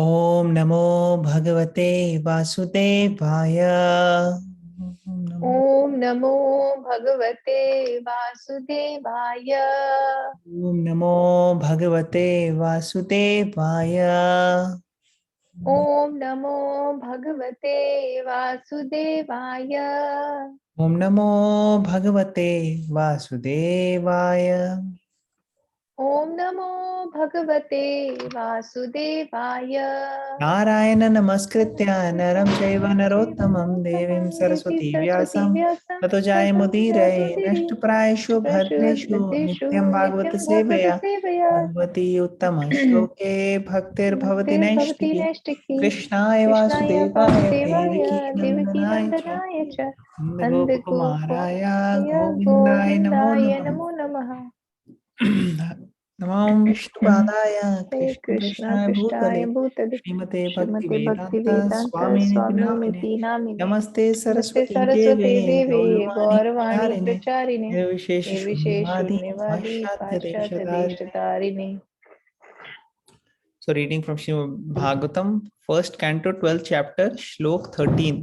ओम नमो भगवते वासुदेवाय। ओम नमो भगवते वासुदेवाय। ओम नमो भगवते वासुदेवाय। ओम नमो भगवते वासुदेवाय। ओम नमो भगवते वासुदेवाय। ओम नमो भगवते वासुदेवाय। नारायण नमस्कृत्य नरं चैव नरोत्तमं देवीं देवी सरस्वती सरस्वती व्यासं व्यासं ततो ततो जायमुदीरये नष्टप्रायेषु भद्रेषु नित्यं भागवत नित्यं भागवत सेवया सेवया भगवती उत्तम श्लोके भक्तिर्भवति भक्तिर्भवति नैष्टिकी नैष्टिकी। कृष्णाय कृष्णाय वासुदेवाय वासुदेवाय देवकी देवकी नंदनाय च नंदनाय च नन्दगोपकुमाराय गोविन्दाय नमो गोविन्दाय नमः। नमो नमः। नमो विष्णुपादाय हरे कृष्ण कृष्णा कृष्णाय भूतले कृष्णाय भूतले श्रीमते भक्ति श्रीमते भक्ति वेदांत वेदांत स्वामिनिति नामिने स्वामिनिति नामिने। नमस्ते नमस्ते सरस्वती देवे सरस्वती देवे गौरवाणी गौरवाणी प्रचारिणे प्रचारिणे निर्विशेष निर्विशेष शून्यवादी शून्यवादी पाश्चात्य पाश्चात्य देशधारिणे। देशतारिणे। So reading from Srimad Bhagavatam, first canto, 12th chapter, Shlok 13.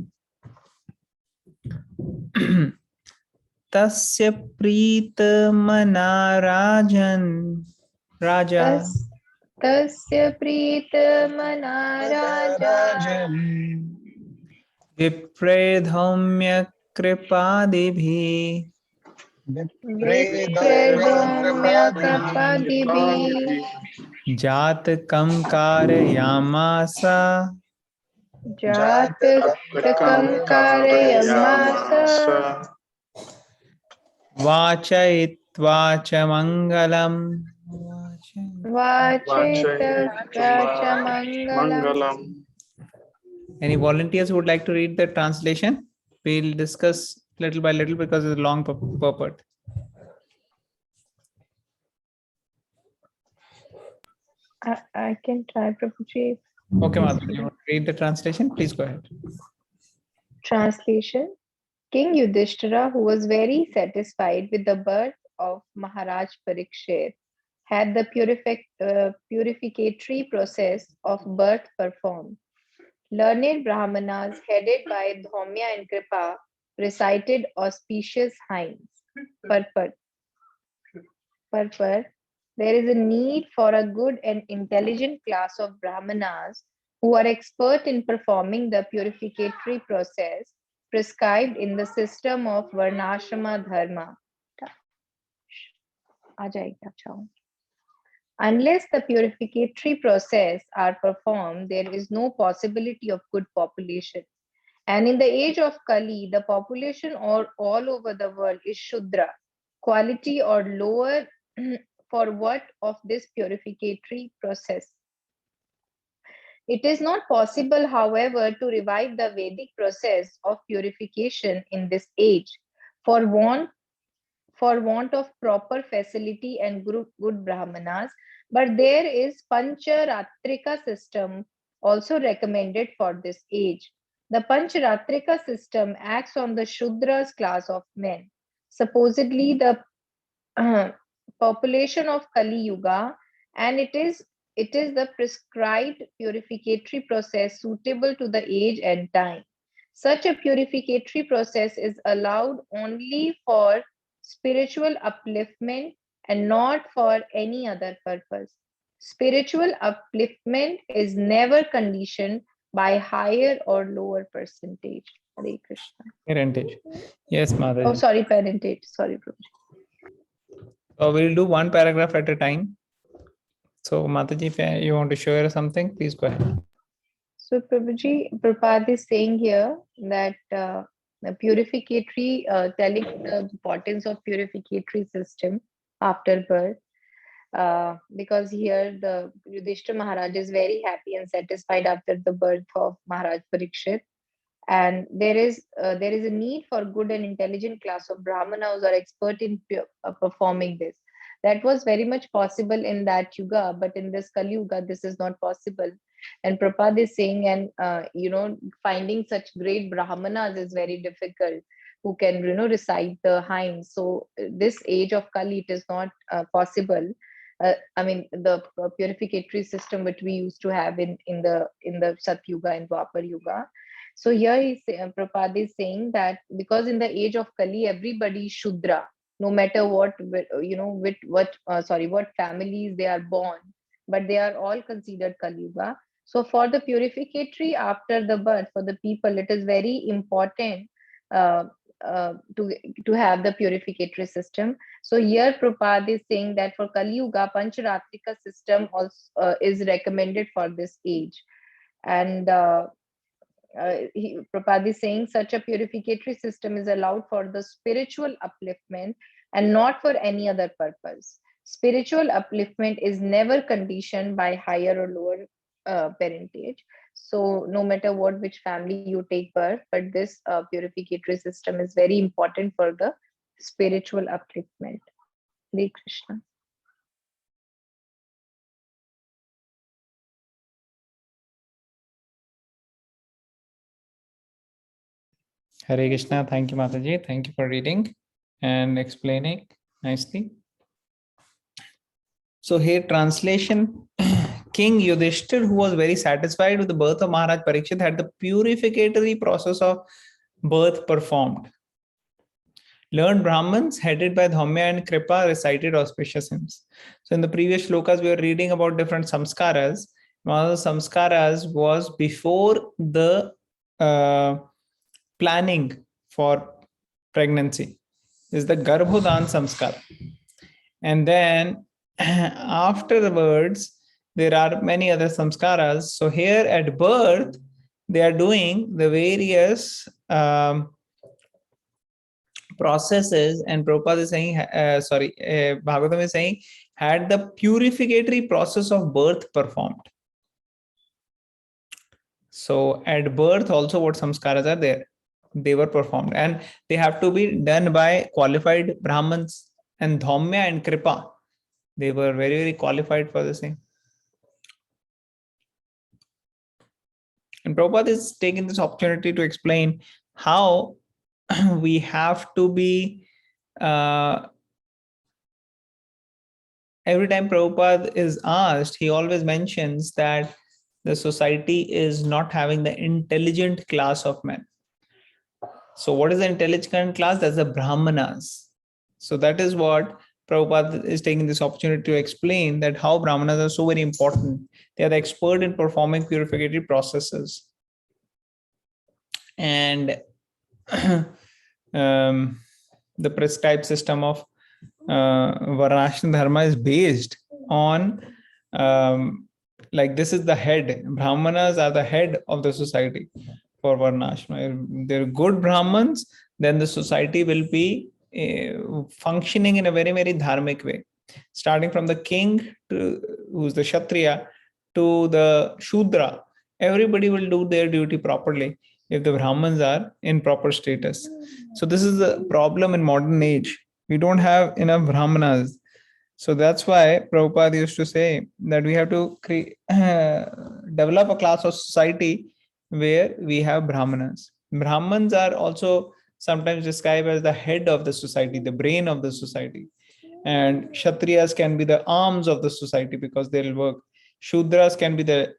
Tasya प्रीतमना राजन् राजा तस्य प्रीतमना राजा विप्रेधौम्य कृपादिभिः विप्रदोम्य कपादिभिः जातकं कारयामास जातकं कारयामास वाचयित्वा च मङ्गलम् वाचेतव्या च मङ्गलम्। Any volunteers who would like to read the translation? We'll discuss little by little because it's a long purport. I can try, Prabhuji. Okay, Madhu, you want to read the translation? Please go ahead. Translation. King Yudhishthira, who was very satisfied with the birth of Maharaj Parikshit, had the purificatory process of birth performed. Learned Brahmanas, headed by Dhaumya and Kripa, recited auspicious hymns. Purport. There is a need for a good and intelligent class of Brahmanas who are expert in performing the purificatory process prescribed in the system of Varnashrama Dharma. Unless the purificatory process are performed, there is no possibility of good population. And in the age of Kali, the population all over the world is Shudra, quality or lower for what of this purificatory process. It is not possible, however, to revive the Vedic process of purification in this age for want of proper facility and good brahmanas, but there is Pancharatrika system also recommended for this age. The Pancharatrika system acts on the Shudras class of men. Supposedly, the population of Kali Yuga, and it is the prescribed purificatory process suitable to the age and time. Such a purificatory process is allowed only for spiritual upliftment and not for any other purpose. Spiritual upliftment is never conditioned by higher or lower percentage. Hare Krishna. Parentage. Yes, Mother. Oh, sorry, parentage. Sorry, Prabhuji. We'll do one paragraph at a time. So, Mataji, if you want to share something, please go ahead. So, Prabhuji, Prabhupada is saying here that the purificatory, telling the importance of purificatory system after birth, because here the Yudhishthira Maharaj is very happy and satisfied after the birth of Maharaj Parikshit, and there is a need for good and intelligent class of brahmanas who are expert in performing this. That was very much possible in that yuga, but in this Kali Yuga, this is not possible. And Prabhupada is saying, and finding such great brahmanas is very difficult who can recite the hymns. So this age of Kali, it is not possible. I mean, the purificatory system which we used to have in the Satyuga and Dwapar Yuga. So here Prabhupada is saying that because in the age of Kali, everybody is Shudra, no matter what with what families they are born, but they are all considered Kali Yuga. So for the purificatory after the birth, for the people, it is very important uh, to have the purificatory system. So here Prabhupada is saying that for Kali Yuga, Pancharatrika system also is recommended for this age. And Prabhupada is saying such a purificatory system is allowed for the spiritual upliftment and not for any other purpose. Spiritual upliftment is never conditioned by higher or lower parentage. So no matter which family you take birth, but this purificatory system is very important for the spiritual upliftment. Hare Krishna. Hare Krishna. Thank you, Mataji. Thank you for reading and explaining nicely. So here translation, King Yudhishthir, who was very satisfied with the birth of Maharaj Parikshit, had the purificatory process of birth performed. Learned Brahmins headed by Dhaumya and Kripa recited auspicious hymns. So in the previous shlokas, we were reading about different samskaras. One of the samskaras was before the planning for pregnancy, is the Garbhodan samskara. And then afterwards, there are many other samskaras. So here at birth, they are doing the various processes, and Prabhupada is saying, Bhagavatam is saying, had the purificatory process of birth performed. So at birth also what samskaras are there, they were performed, and they have to be done by qualified Brahmins, and Dhaumya and Kripa, they were very, very qualified for the same. And Prabhupada is taking this opportunity to explain how we have to be, every time Prabhupada is asked, he always mentions that the society is not having the intelligent class of men. So what is the intelligent class? That's the Brahmanas. So that is what Prabhupada is taking this opportunity to explain, that how Brahmanas are so very important. They are the expert in performing purificatory processes. And the prescribed system of Varnashram Dharma is based on, like this is the head. Brahmanas are the head of the society for Varnashram. They're good Brahmans, then the society will be functioning in a very, very dharmic way. Starting from the king, who's the Kshatriya, to the Shudra, everybody will do their duty properly if the Brahmins are in proper status. So this is the problem in modern age. We don't have enough Brahmanas. So that's why Prabhupada used to say that we have to develop a class of society where we have Brahmanas. Brahmins are also sometimes described as the head of the society, the brain of the society. And Kshatriyas can be the arms of the society because they'll work. Shudras can be the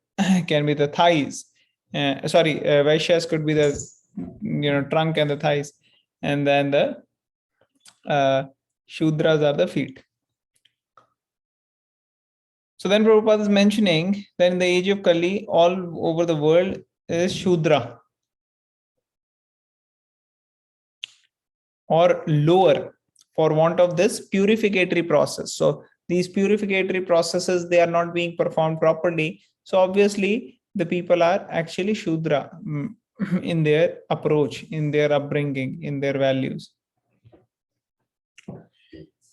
thighs. Vaishyas could be the trunk and the thighs, and then the Shudras are the feet. So then Prabhupada is mentioning that in the age of Kali, all over the world is Shudra or lower for want of this purificatory process. So these purificatory processes, they are not being performed properly. So obviously the people are actually Shudra in their approach, in their upbringing, in their values.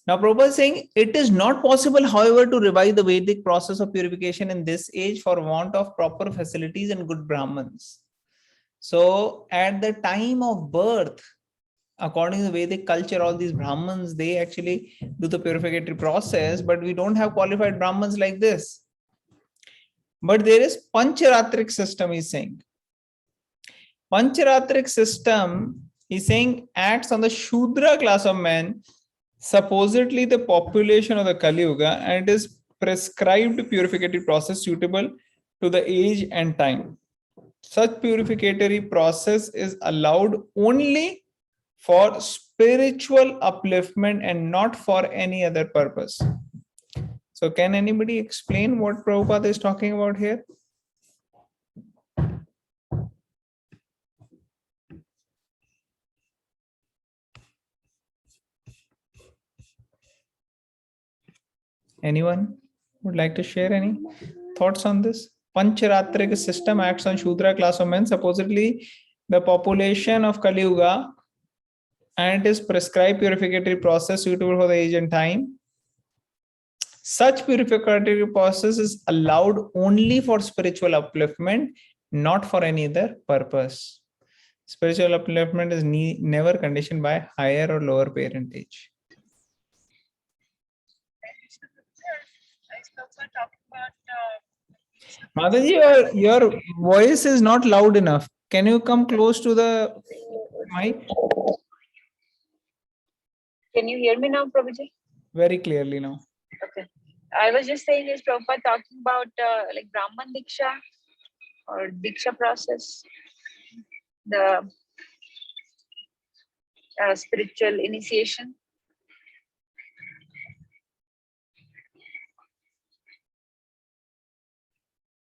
Now Prabhupada is saying it is not possible, however, to revive the Vedic process of purification in this age for want of proper facilities and good Brahmins. So at the time of birth, according to the Vedic culture, all these Brahmins, they actually do the purificatory process, but we don't have qualified Brahmins like this. But there is Pancharatrik system, he's saying. Pancharatrik system, he's saying, acts on the Shudra class of men, supposedly the population of the Kali Yuga, and it is prescribed purificatory process suitable to the age and time. Such purificatory process is allowed only for spiritual upliftment and not for any other purpose. So can anybody explain what Prabhupada is talking about here? Anyone would like to share any thoughts on this? Pancharatric system acts on Shudra class of men. Supposedly, the population of Kali Yuga, and it is prescribed purificatory process suitable for the age and time. Such purificatory process is allowed only for spiritual upliftment, not for any other purpose. Spiritual upliftment is never conditioned by higher or lower parentage. Mataji, your voice is not loud enough. Can you come close to the mic? Can you hear me now, Prabhuji? Very clearly now. Okay. I was just saying, is Prabhupada talking about like Brahman Diksha or Diksha process, the spiritual initiation?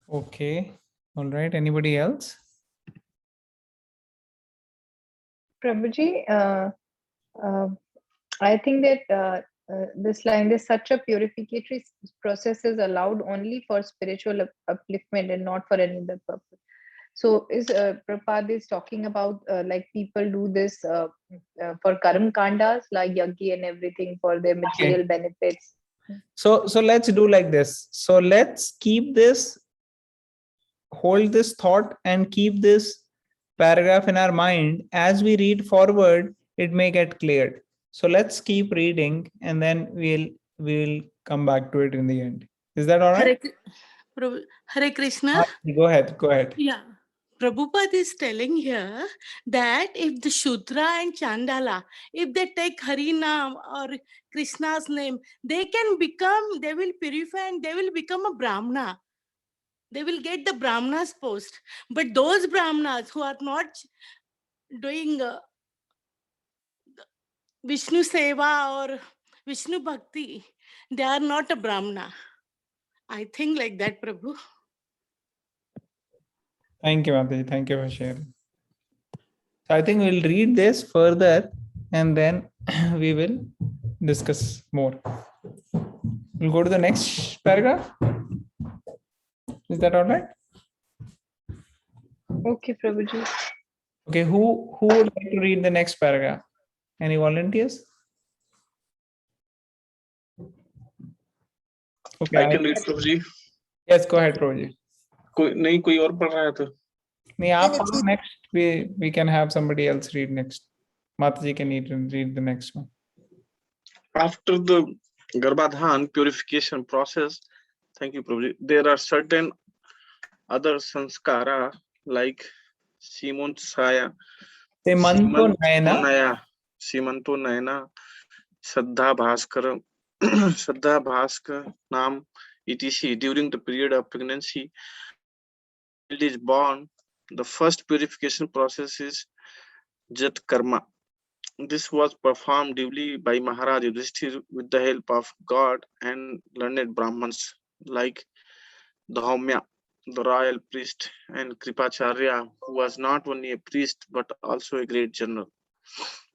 Okay. All right. Anybody else? Prabhuji, I think that this line is such a purificatory process is allowed only for spiritual upliftment and not for any other purpose. So is Prabhupada is talking about like people do this for karma kandas like yaggi and everything for their material benefits. So let's do like this. So let's keep this, hold this thought and keep this paragraph in our mind. As we read forward, it may get cleared. So let's keep reading and then we'll come back to it in the end. Is that all right? Hare Krishna. Go ahead. Yeah. Prabhupada is telling here that if the Shudra and Chandala, if they take Harinam or Krishna's name, they will purify and they will become a Brahmana. They will get the Brahmana's post. But those Brahmanas who are not doing Vishnu Seva or Vishnu Bhakti, they are not a Brahmana. I think like that, Prabhu. Thank you, Mataji. Thank you for sharing. So I think we'll read this further and then we will discuss more. We'll go to the next paragraph. Is that all right? Okay, Prabhuji. Okay, who would like to read the next paragraph? Any volunteers? Okay, I can read, Prabhuji. Yes, go ahead, Prabhuji. कोई और पढ़ रहा है तो नहीं आप पढ़ो next. We can have somebody else read next. Mataji can read the next one. After the Garbhadhan purification process, thank you, Prabhuji, there are certain other sanskara like Simanto Nayana, Saddha Bhaskar, Nam, etc. During the period of pregnancy, child is born. The first purification process is Jat Karma. This was performed duly by Maharaj Yudhishthir with the help of God and learned Brahmins like Dhaumya, the royal priest, and Kripacharya, who was not only a priest but also a great general.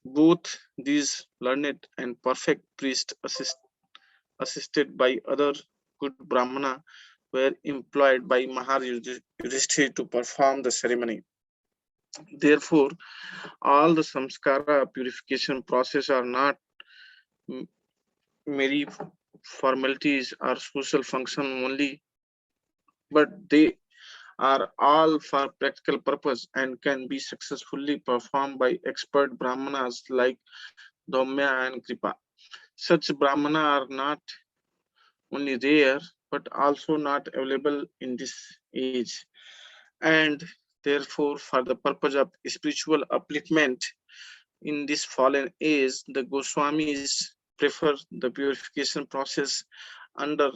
Both these learned and perfect priests, assisted by other good Brahmana, were employed by Maharaj Yudhishthir to perform the ceremony. Therefore, all the samskara purification process are not mere formalities or social function only, but they are all for practical purpose and can be successfully performed by expert brahmanas like Dhaumya and Kripa. Such brahmana are not only rare but also not available in this age, and therefore for the purpose of spiritual upliftment in this fallen age, the Goswamis prefer the purification process under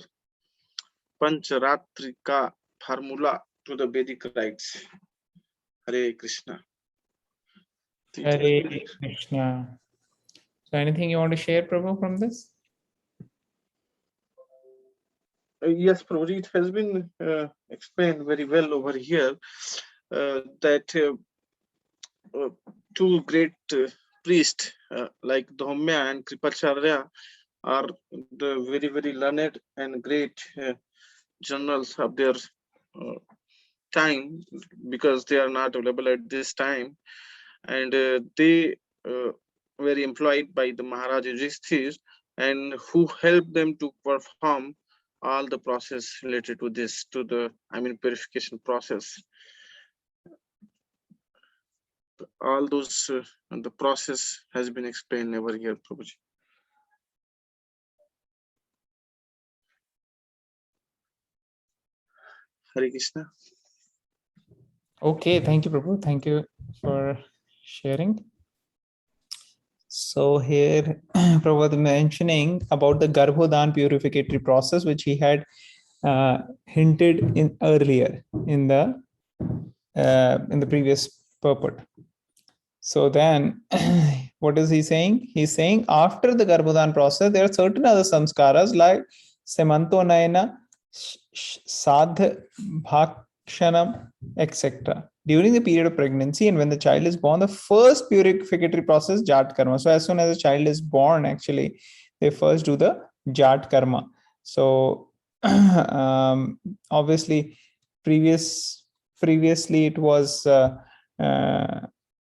Pancharatrika formula to the Vedic rites. Hare Krishna. Hare Krishna. So anything you want to share, Prabhu, from this? Yes, Prabhuji, it has been explained very well over here that two great priests like Dhaumya and Kripacharya are the very, very learned and great journals of their time, because they are not available at this time, and they were employed by the Maharaj Yudhishthir, and who helped them to perform all the process related to this, to the purification process. All those the process has been explained over here, Prabhuji. Hare Krishna. Okay, thank you, Prabhu. Thank you for sharing. So here, Prabhu was mentioning about the Garbhodan purificatory process, which he had hinted in earlier in the previous purport. So then, what is he saying? He's saying after the Garbhodan process, there are certain other samskaras like Semanto Nayana, Sadh Bhakshanam, etc. During the period of pregnancy and when the child is born, the first purificatory process, Jat Karma. So as soon as the child is born, actually, they first do the Jat Karma. So obviously, previously it was,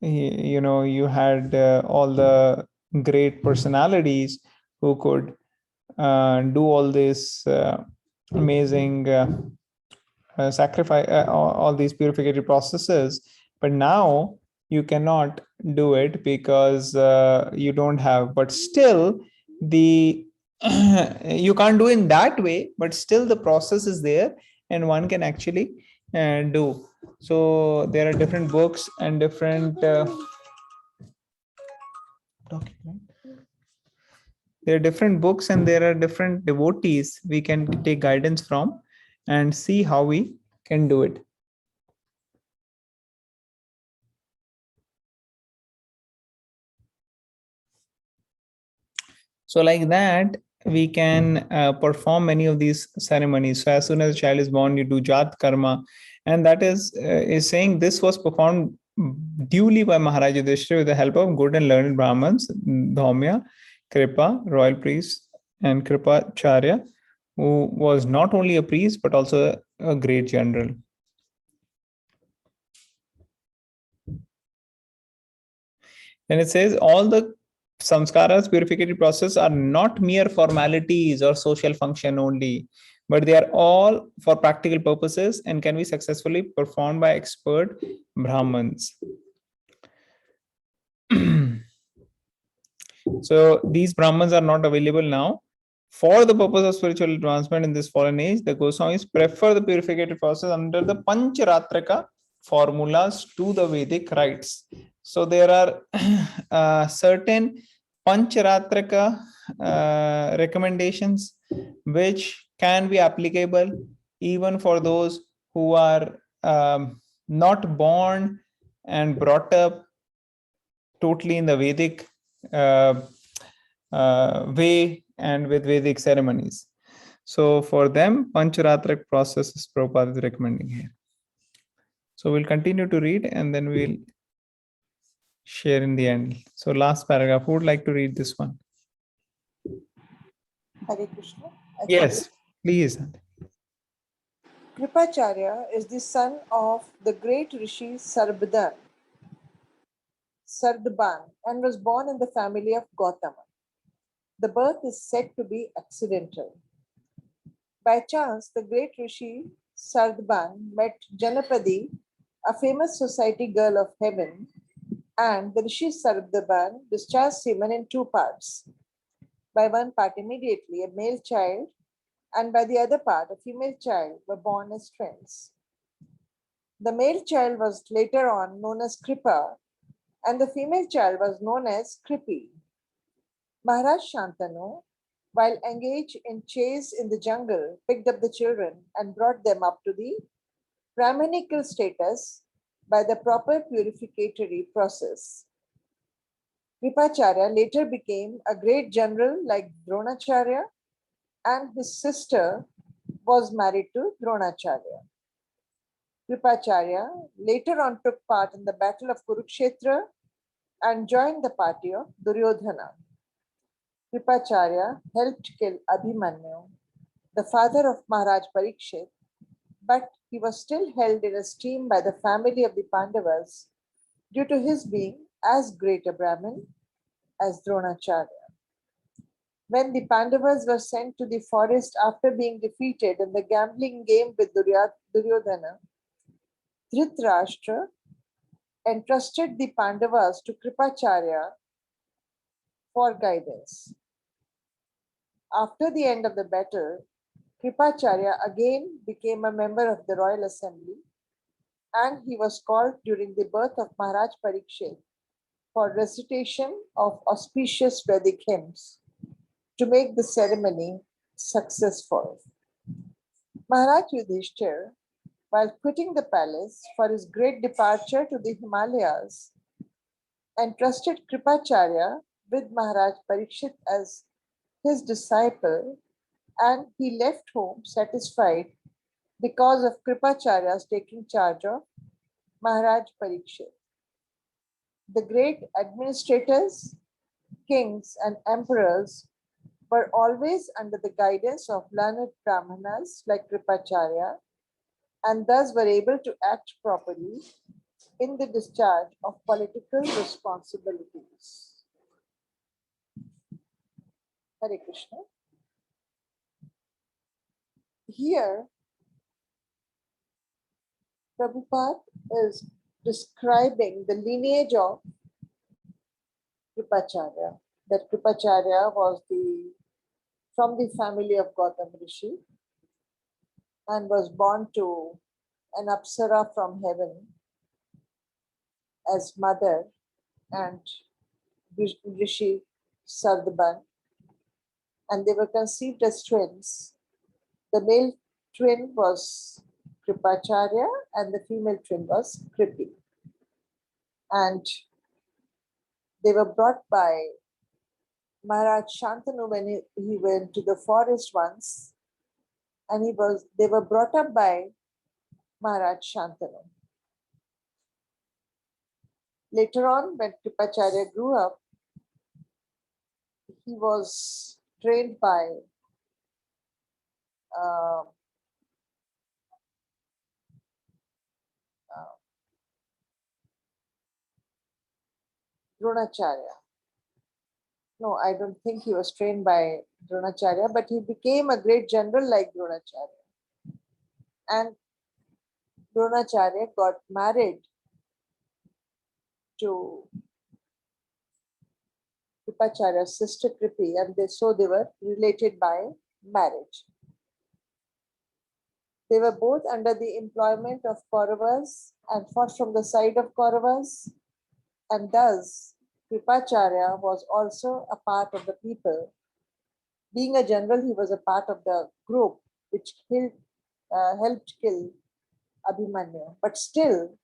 you had all the great personalities who could do all this amazing sacrifice, all these purificatory processes, but now you cannot do it because you don't have, but still the you can't do in that way, but still the process is there and one can actually do. So there are different books and different there are different books and there are different devotees we can take guidance from and see how we can do it. So like that, we can perform many of these ceremonies. So as soon as a child is born, you do Jat Karma. And that is saying this was performed duly by Maharaj Yudhishthira with the help of good and learned Brahmins, Dhaumya, Kripa, royal priest, and Kripacharya, who was not only a priest, but also a great general. And it says all the samskaras, purificatory process, are not mere formalities or social function only, but they are all for practical purposes and can be successfully performed by expert Brahmins. So these Brahmins are not available now. For the purpose of spiritual advancement in this fallen age, the Goswamis prefer the purificatory process under the Pancharatrika formulas to the Vedic rites. So there are certain Pancharatrika recommendations which can be applicable even for those who are not born and brought up totally in the Vedic way and with Vedic ceremonies. So for them, Pancharatrik process is Prabhupada is recommending here. So we'll continue to read and then we'll share in the end. So last paragraph, who would like to read this one? Hare Krishna. Yes, please. Kripacharya is the son of the great Rishi Sardban and was born in the family of Gautama. The birth is said to be accidental. By chance, the great Rishi Sardban met Janapadi, a famous society girl of heaven, and the Rishi Sardban discharged semen in two parts. By one part immediately, a male child, and by the other part, a female child were born as twins. The male child was later on known as Kripa, and the female child was known as Kripi. Maharaj Shantanu, while engaged in chase in the jungle, picked up the children and brought them up to the Brahminical status by the proper purificatory process. Kripacharya later became a great general like Dronacharya, and his sister was married to Dronacharya. Kripacharya later on took part in the battle of Kurukshetra and joined the party of Duryodhana. Kripacharya helped kill Abhimanyu, the father of Maharaj Parikshit, but he was still held in esteem by the family of the Pandavas due to his being as great a Brahmin as Dronacharya. When the Pandavas were sent to the forest after being defeated in the gambling game with Duryodhana, Dhritarashtra entrusted the Pandavas to Kripacharya for guidance. After the end of the battle, Kripacharya again became a member of the royal assembly, and he was called during the birth of Maharaj Parikshit for recitation of auspicious Vedic hymns to make the ceremony successful. Maharaj Yudhishthir, while quitting the palace for his great departure to the Himalayas, entrusted Kripacharya with Maharaj Parikshit as his disciple, and he left home satisfied because of Kripacharya's taking charge of Maharaj Parikshit. The great administrators, kings, and emperors were always under the guidance of learned Brahmanas like Kripacharya, and thus were able to act properly in the discharge of political responsibilities. Hare Krishna. Here, Prabhupada is describing the lineage of Kripacharya. That Kripacharya was from the family of Gautam Rishi and was born to an Apsara from heaven as mother and Rishi Sardban, and they were conceived as twins. The male twin was Kripacharya and the female twin was Kripi. And they were brought by Maharaj Shantanu when he went to the forest once, and they were brought up by Maharaj Shantanu. Later on, when Kripacharya grew up, he was trained by Dronacharya. No, I don't think he was trained by Dronacharya, but he became a great general like Dronacharya. And Dronacharya got married to Kripacharya's sister Kripi, and they were related by marriage. They were both under the employment of Kauravas and fought from the side of Kauravas, and thus Kripacharya was also a part of the people. Being a general, he was a part of the group which helped kill Abhimanyu. But still,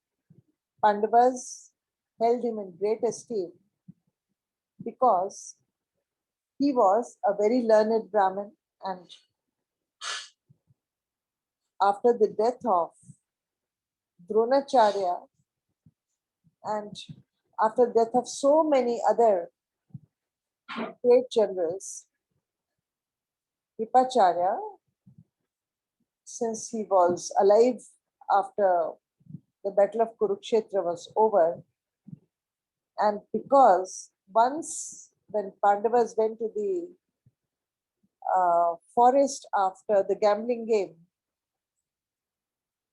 Pandavas held him in great esteem because he was a very learned Brahmin, and after the death of Dronacharya and after the death of so many other great generals, Kripacharya, since he was alive after the battle of Kurukshetra was over, and because once when Pandavas went to the forest after the gambling game,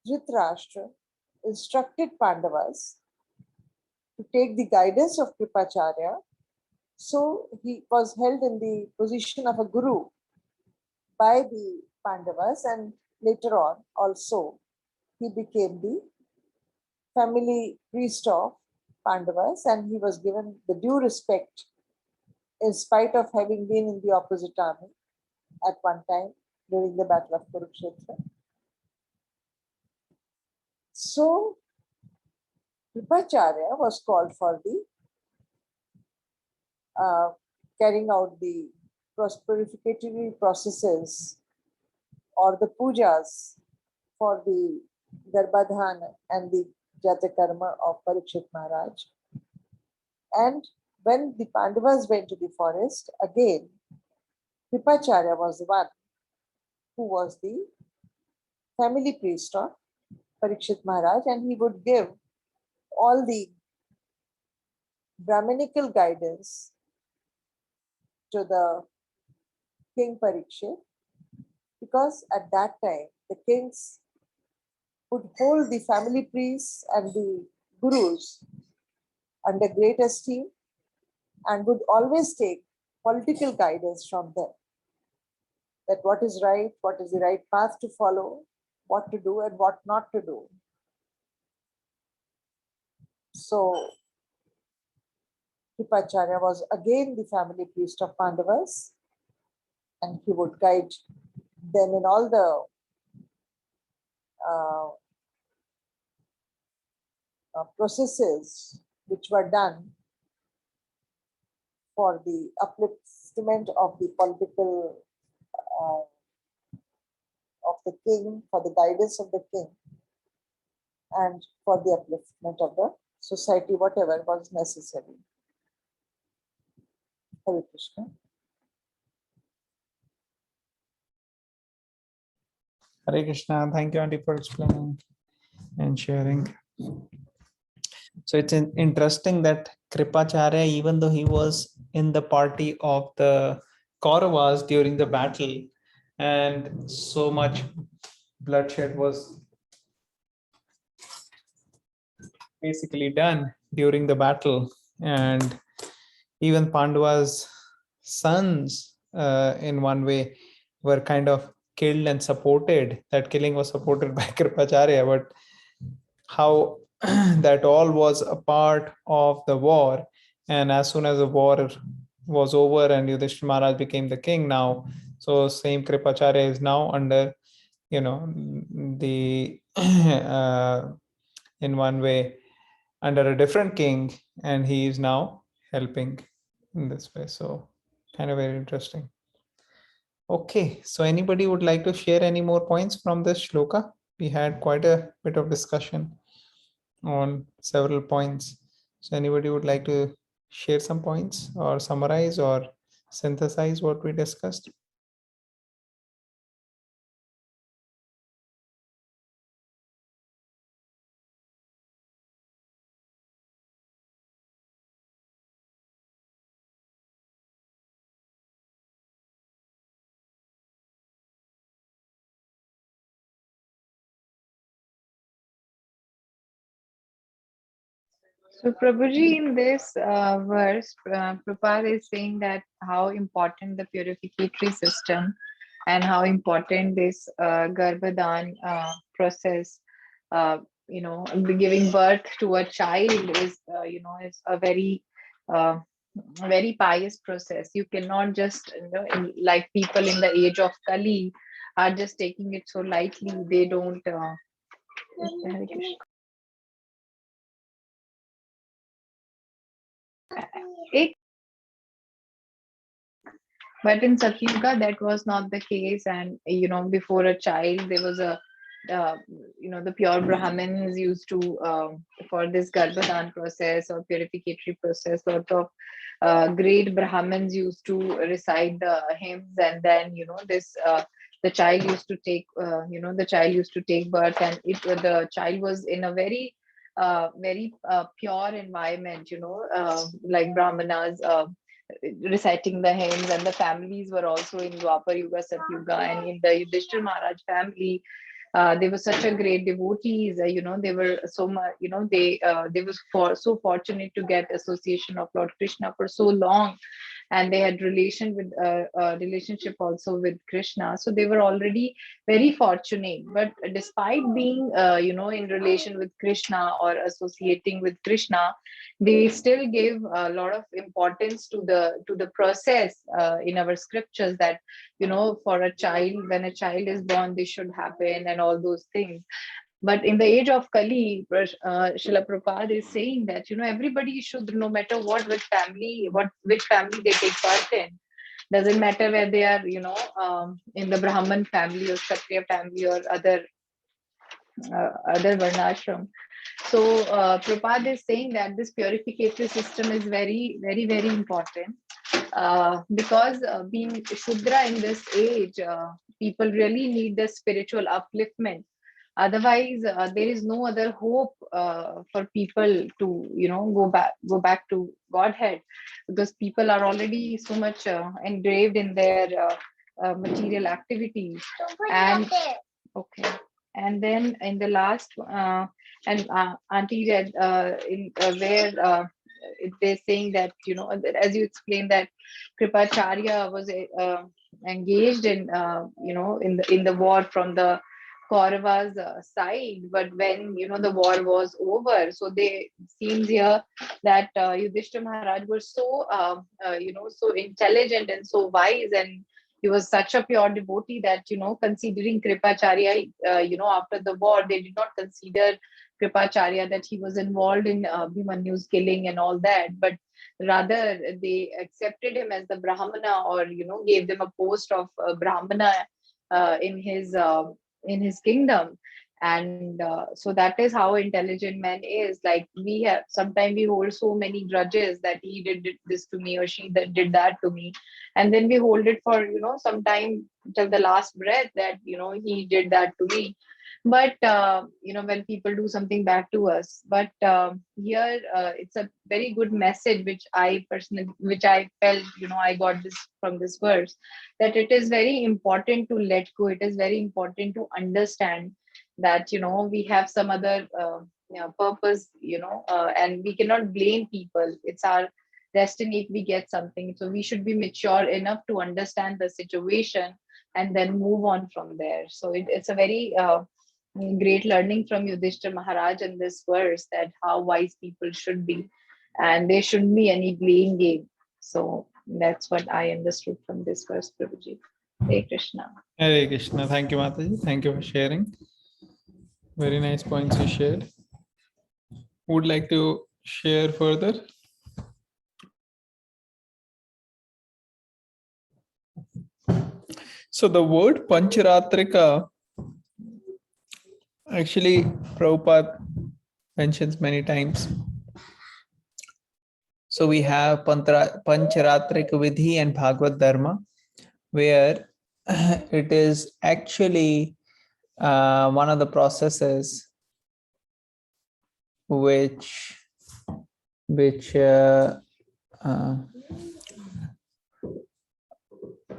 Dhritarashtra instructed Pandavas to take the guidance of Kripacharya. So he was held in the position of a guru by the Pandavas, and later on also he became the family priest of Pandavas, and he was given the due respect in spite of having been in the opposite army. at one time during the Battle of Kurukshetra. So Kripacharya was called for the carrying out the purificatory processes or the pujas for the Garbhadhan and the Jatakarma of Parikshit Maharaj. And when the Pandavas went to the forest, again, Kripacharya was the one who was the family priest of Parikshit Maharaj, and he would give all the Brahminical guidance to the King Parikshit, because at that time the kings would hold the family priests and the gurus under great esteem and would always take political guidance from them, that what is right, what is the right path to follow, what to do and what not to do. So Kripacharya was again the family priest of Pandavas, and he would guide them in all the processes which were done for the upliftment of the political of the king, for the guidance of the king, and for the upliftment of the society, whatever was necessary. Hare Krishna. Hare Krishna. Thank you, Auntie, for explaining and sharing. So it's interesting that Kripacharya, even though he was in the party of the Kauravas during the battle, and so much bloodshed was basically done during the battle, and even Pandava's sons, in one way, were kind of killed and supported. That killing was supported by Kripacharya, but how that all was a part of the war. And as soon as the war was over and Yudhishthira Maharaj became the king now, so same Kripacharya is now under, the in one way under a different king, and he is now helping in this way. So kind of very interesting. Okay, so anybody would like to share any more points from this shloka? We had quite a bit of discussion on several points. So anybody would like to share some points or summarize or synthesize what we discussed? So Prabhuji, in this verse, Prabhupada is saying that how important the purificatory system and how important this Garbhadan process, giving birth to a child is, is a very pious process. You cannot just, like people in the age of Kali are just taking it so lightly. They don't. But in Satyuga, that was not the case. And, before a child, there was a, the pure Brahmins used to, for this Garbhadan process or purificatory process, lot of great Brahmins used to recite the hymns. And then, the child used to take, birth, and the child was in a very pure environment, like Brahmanas, reciting the hymns, and the families were also in Dwapar Yuga, Satyuga, and in the Yudhishthira Maharaj family, they were such a great devotees. They were so much. They were so fortunate to get association of Lord Krishna for so long, and they had relationship also with Krishna. So they were already very fortunate. But despite being, in relation with Krishna or associating with Krishna, they still gave a lot of importance to the process in our scriptures, that for a child, when a child is born, this should happen and all those things. But in the age of Kali, Srila Prabhupada is saying that everybody should, no matter which family they take part in, doesn't matter where they are, in the Brahman family or Kshatriya family or other varnashram. So Prabhupada is saying that this purificatory system is very, very, very important, because being Shudra in this age, people really need the spiritual upliftment. Otherwise, there is no other hope for people to, go back to Godhead, because people are already so much engraved in their material activities. And okay, and then in the last, and Auntie read where they're saying that, as you explained, that Kripacharya was engaged in, in the war from the Kauravas side, but when the war was over, so they seems here that Yudhishthira Maharaj was so so intelligent and so wise, and he was such a pure devotee that considering Kripacharya, after the war, they did not consider Kripacharya that he was involved in Bhimanyu's killing and all that, but rather they accepted him as the Brahmana, or gave them a post of Brahmana in his kingdom. And so that is how intelligent man is. Like, we have sometimes we hold so many grudges that he did this to me or she did that to me, and then we hold it for some time till the last breath, that he did that to me. But when people do something back to us, but here it's a very good message, which I felt, I got this from this verse, that it is very important to let go. It is very important to understand that we have some other purpose, and we cannot blame people. It's our destiny if we get something, so we should be mature enough to understand the situation and then move on from there. So it's a very great learning from Yudhishthira Maharaj in this verse, that how wise people should be, and there shouldn't be any blame game. So that's what I understood from this verse, Prabhuji. Hare Krishna. Hare Krishna. Thank you, Mataji. Thank you for sharing. Very nice points you shared. Would like to share further? So the word Pancharatrika, actually Prabhupada mentions many times. So we have Pancharatrika Vidhi and Bhagavad Dharma, where it is actually one of the processes which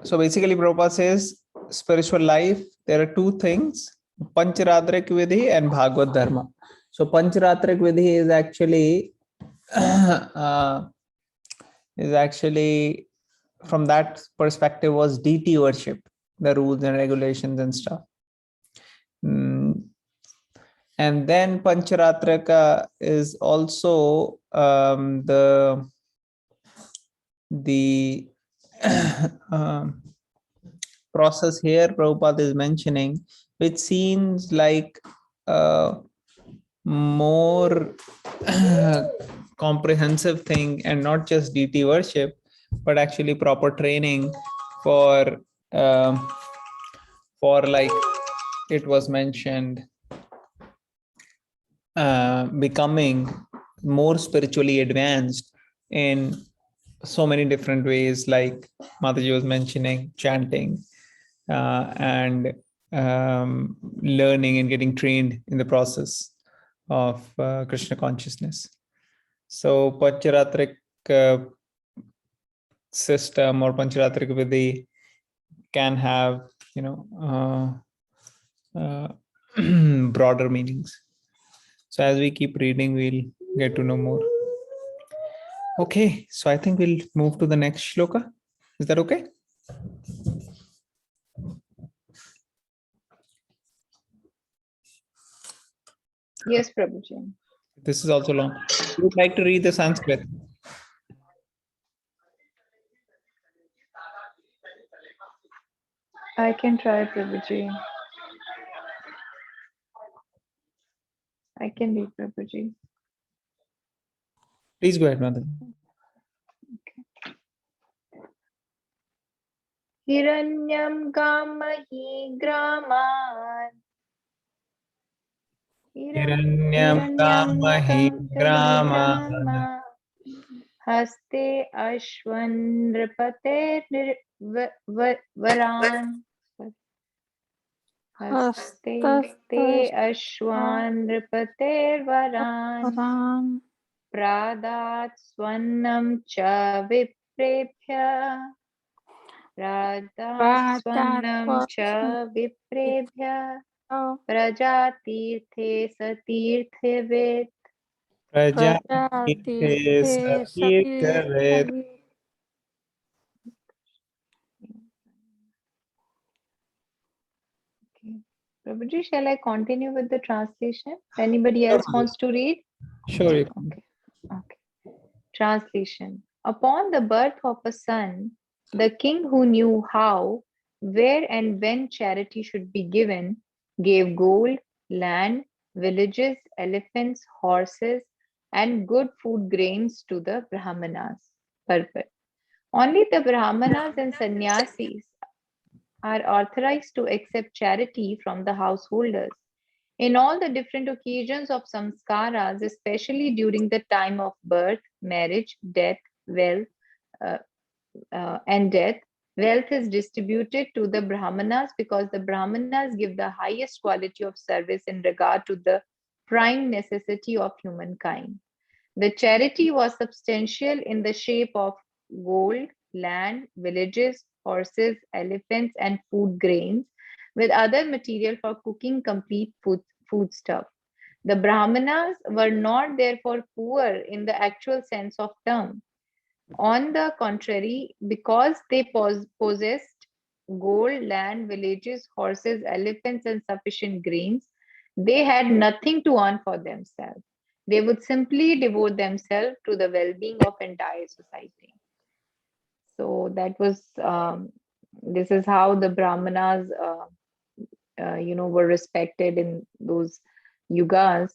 so basically Prabhupada says spiritual life, there are two things, Pancharatrik Vidhi and Bhagavad Dharma. So Pancharatrik Vidhi is actually from that perspective was deity worship, the rules and regulations and stuff. And then Pancharatrika is also the process here Prabhupada is mentioning, which seems like more comprehensive thing, and not just deity worship, but actually proper training for like it was mentioned, becoming more spiritually advanced in so many different ways, like Mataji was mentioning, chanting and learning and getting trained in the process of Krishna consciousness. So Pancharatrik system or Pancharatrik Vidhi can have broader meanings. So as we keep reading, we'll get to know more. Okay, so I think we'll move to the next shloka. Is that okay? Yes, Prabhuji. This is also long. Would you like to read the Sanskrit? I can try, Prabhuji. I can read, Prabhuji. Please go ahead, Mother. Hiranyam Gamahi Graman. Hiranyam Kamahi Grama Haste Ashwan Nripate Varan. Haste Ashwan Nripate Varan. Varan. Pradat Swannam Cha Viprebhya. Pradat Swannam Cha Viprebhya. Prajatirthe Satirthe Prajatirthe Satirthavet. Okay. Prabhuji, shall I continue with the translation? Anybody else wants to read? Sure, you can. Okay. Translation. Upon the birth of a son, the king who knew how, where and when charity should be given, gave gold, land, villages, elephants, horses, and good food grains to the Brahmanas. Perfect. Only the Brahmanas and sannyasis are authorized to accept charity from the householders. In all the different occasions of samskaras, especially during the time of birth, marriage, death, wealth, uh, and death, wealth is distributed to the Brahmanas because the Brahmanas give the highest quality of service in regard to the prime necessity of humankind. The charity was substantial in the shape of gold, land, villages, horses, elephants, and food grains, with other material for cooking complete foodstuff. The Brahmanas were not therefore poor in the actual sense of term. On the contrary, because they possessed gold, land, villages, horses, elephants, and sufficient grains, they had nothing to earn for themselves. They would simply devote themselves to the well-being of entire society. So that was this is how the Brahmanas, were respected in those yugas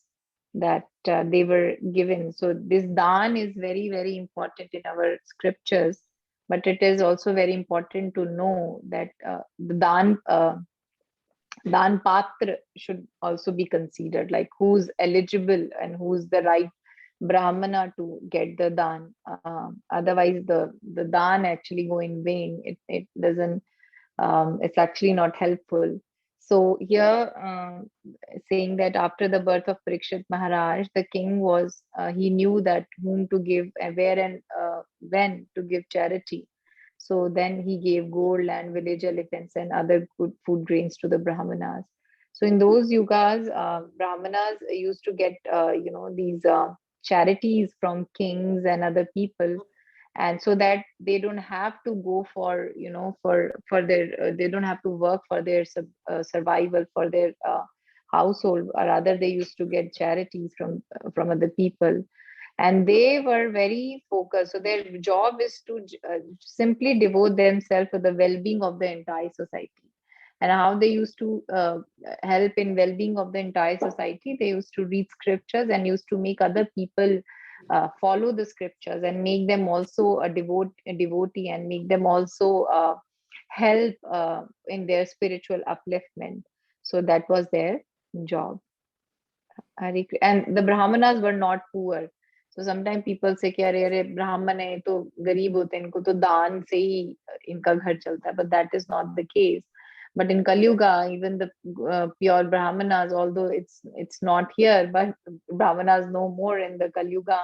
that they were given. So this dan is very, very important in our scriptures, but it is also very important to know that the dan patra should also be considered, like who's eligible and who's the right brahmana to get the dan. Otherwise, the dan actually go in vain. It doesn't. It's actually not helpful. So here, saying that after the birth of Parikshit Maharaj, the king was he knew that whom to give, where and when to give charity. So then he gave gold, land, village, elephants, and other good food grains to the Brahmanas. So in those yugas, Brahmanas used to get these charities from kings and other people, and so that they don't have to go for for their they don't have to work for their survival for their household, or rather they used to get charities from other people, and they were very focused. So their job is to simply devote themselves to the well-being of the entire society. And how they used to help in well-being of the entire society, they used to read scriptures and used to make other people follow the scriptures and make them also a devotee, and make them also help in their spiritual upliftment. So that was their job. And the Brahmanas were not poor. So sometimes people say कि अरे अरे ब्राह्मण है तो गरीब होते हैं, इनको तो दान से ही इनका घर चलता है, but that is not the case. But in Kali Yuga, even the pure Brahmanas, although it's not here, but Brahmanas no more in the Kali Yuga.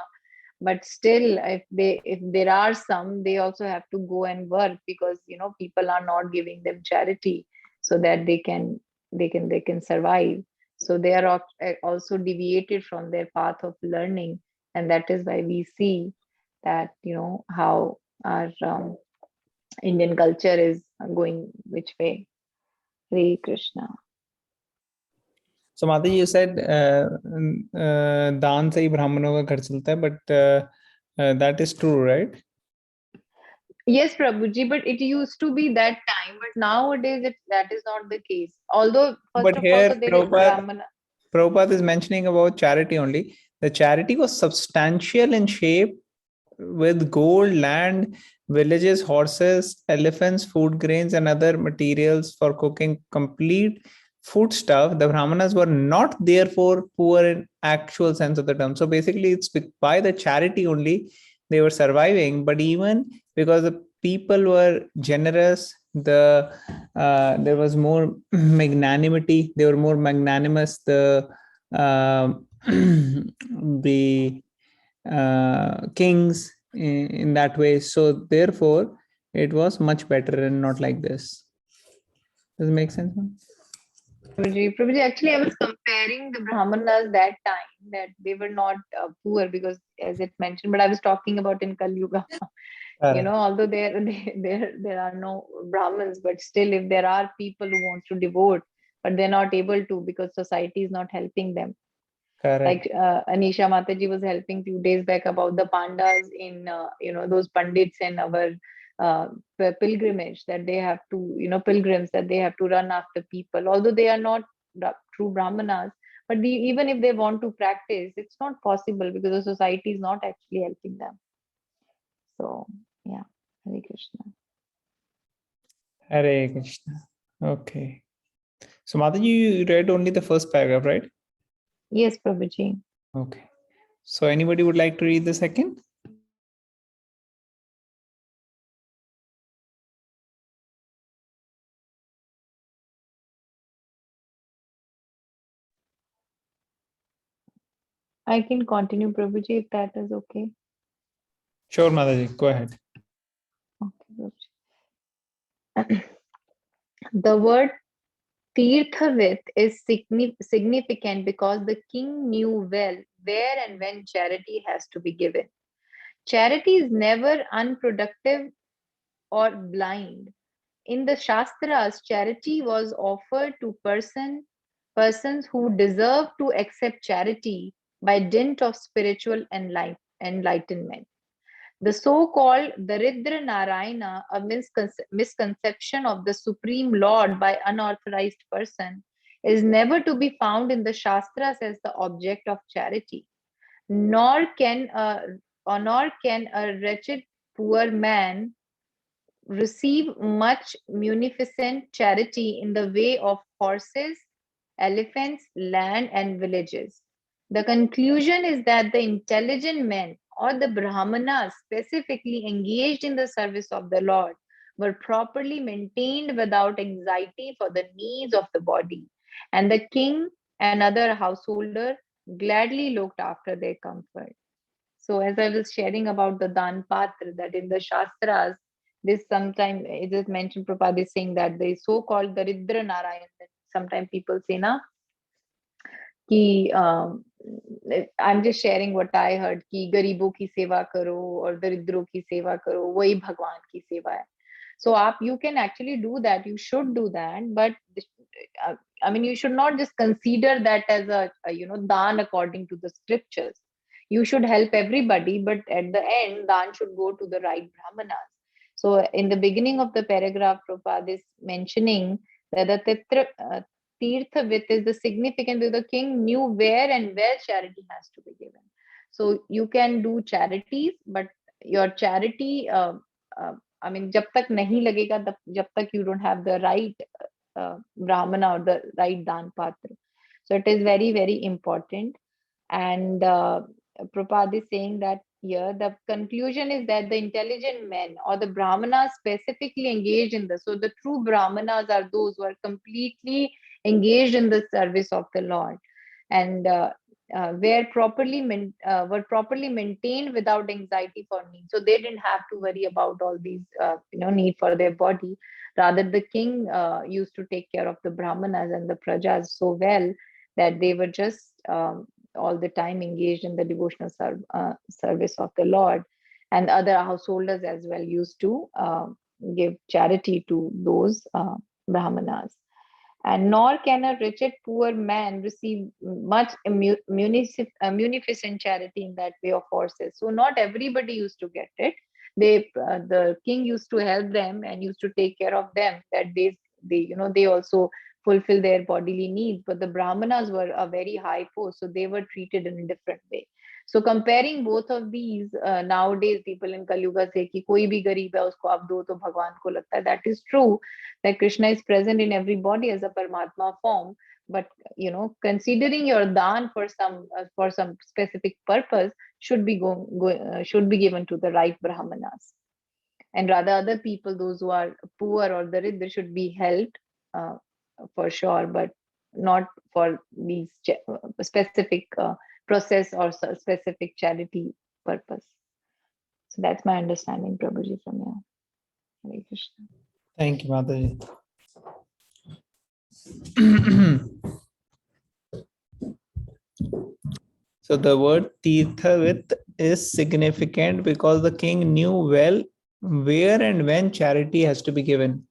But still, if there are some, they also have to go and work, because people are not giving them charity so that they can survive. So they are also deviated from their path of learning, and that is why we see that, how our Indian culture is going which way. Hare Krishna. So Mataji, you said दान से ही ब्राह्मणों का घर चलता है, but that is true, right? Yes, Prabhuji, but it used to be that time, but nowadays that is not the case. Although first But of here all, there is Brahmana. Prabhupada is mentioning about charity only. The charity was substantial in shape, with gold, land, villages, horses, elephants, food grains, and other materials for cooking complete food stuff. The Brahmanas were not therefore poor in actual sense of the term. So basically, it's by the charity only they were surviving. But even because the people were generous, there was more magnanimity. They were more magnanimous. The kings in that way. So therefore, it was much better and not like this. Does it make sense? Prabhuji, actually, I was comparing the Brahmanas that time, that they were not poor because, as it mentioned, but I was talking about in Kali Yuga. Although there are no Brahmins, but still, if there are people who want to devote, but they're not able to because society is not helping them. Correct. Like Anisha Mataji was helping few days back about the pandas in those pandits in our pilgrimage, that they have to pilgrims, that they have to run after people, although they are not true Brahmanas, but even if they want to practice, it's not possible because the society is not actually helping them. So yeah, Hare Krishna. Hare Krishna. Okay. So Mataji, you read only the first paragraph, right? Yes, Prabhuji. Okay. So anybody would like to read the second? I can continue, Prabhuji, if that is okay. Sure, Mataji, go ahead. Okay, Prabhuji. The word Tirthavit is significant because the king knew well where and when charity has to be given. Charity is never unproductive or blind. In the Shastras, charity was offered to persons who deserve to accept charity by dint of spiritual enlightenment. The so-called Daridra Narayana, a misconception of the Supreme Lord by unauthorized person, is never to be found in the Shastras as the object of charity. Nor can a wretched poor man receive much munificent charity in the way of horses, elephants, land, and villages. The conclusion is that the intelligent men or the Brahmanas specifically engaged in the service of the Lord were properly maintained without anxiety for the needs of the body, and the king and other householder gladly looked after their comfort. So as I was sharing about the Dan Patra, that in the Shastras, this sometime it is mentioned, Prabhupada is saying that the so-called Daridra Narayan, sometimes people say, na, कि I'm just sharing what I heard कि गरीबों की सेवा करो और दरिद्रों की सेवा करो, वही भगवान की सेवा है. So you can actually do that, you should do that, but I mean, you should not just consider that as a dan according to the scriptures. You should help everybody, but at the end, dan should go to the right Brahmanas. So in the beginning of the paragraph, Prabhupada is mentioning that the Tirthavit is the significant because the king knew where and where charity has to be given. So you can do charities, but your charity, I mean, jab tak nahi lagega, jab tak you don't have the right Brahmana or the right Dan Patra. So it is very, very important. And Prabhupada is saying that here the conclusion is that the intelligent men or the Brahmanas specifically engaged in this. So the true Brahmanas are those who are completely engaged in the service of the Lord and were properly maintained without anxiety for need. So they didn't have to worry about all these need for their body. Rather, the king used to take care of the Brahmanas and the Prajas so well that they were just all the time engaged in the devotional service of the Lord. and other householders as well used to give charity to those Brahmanas. And nor can a wretched poor man receive much munificent charity in that way of horses. So not everybody used to get it. The king used to help them and used to take care of them, that they also fulfill their bodily needs. But the Brahmanas were a very high post, so they were treated in a different way. So comparing both of these, nowadays people in Kalyuga say कि कोई भी गरीब है उसको आप दो तो भगवान को लगता है. That is true, that Krishna is present in every body as a Paramatma form. But considering your daan for some specific purpose should be given to the right Brahmanas, and rather other people, those who are poor or daridra, should be helped for sure, but not for these specific process or specific charity purpose. So that's my understanding, Prabhuji, from here. Hare Krishna. Thank you, Mataji. So the word Tirthavit is significant because the king knew well where and when charity has to be given.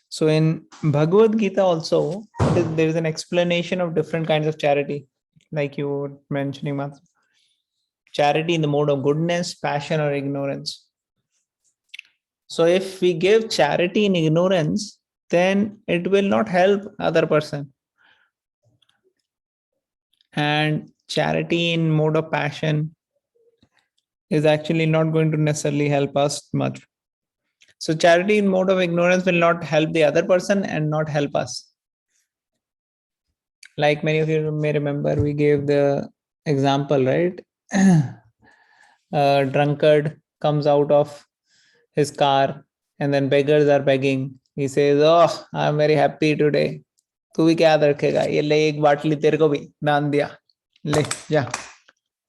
So in Bhagavad Gita also, there is an explanation of different kinds of charity, like you were mentioning, Mataji. Charity in the mode of goodness, passion, or ignorance. So if we give charity in ignorance, then it will not help other person. And charity in mode of passion is actually not going to necessarily help us much. So charity in mode of ignorance will not help the other person and not help us. Like many of you may remember, we gave the example, right? A drunkard comes out of his car and then beggars are begging. He says, "Oh, I'm very happy today. तू भी क्या याद रखेगा? ये ले एक बाटली तेरे को भी दान दिया. ले जा.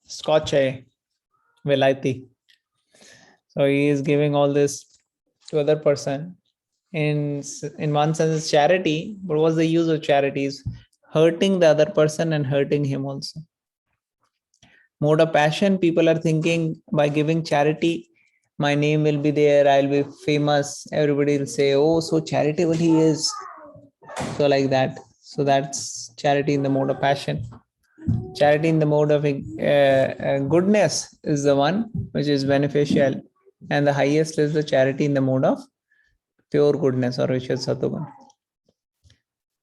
Scotch है, विलायती." So he is giving all this to other person. In one sense, it's charity, but what's the use of charity? Is hurting the other person and hurting him also. Mode of passion, people are thinking by giving charity, my name will be there, I'll be famous, everybody will say, oh, so charitable he is. So like that. So that's charity in the mode of passion. Charity in the mode of goodness is the one which is beneficial. And the highest is the charity in the mode of pure goodness, or which is Satogun.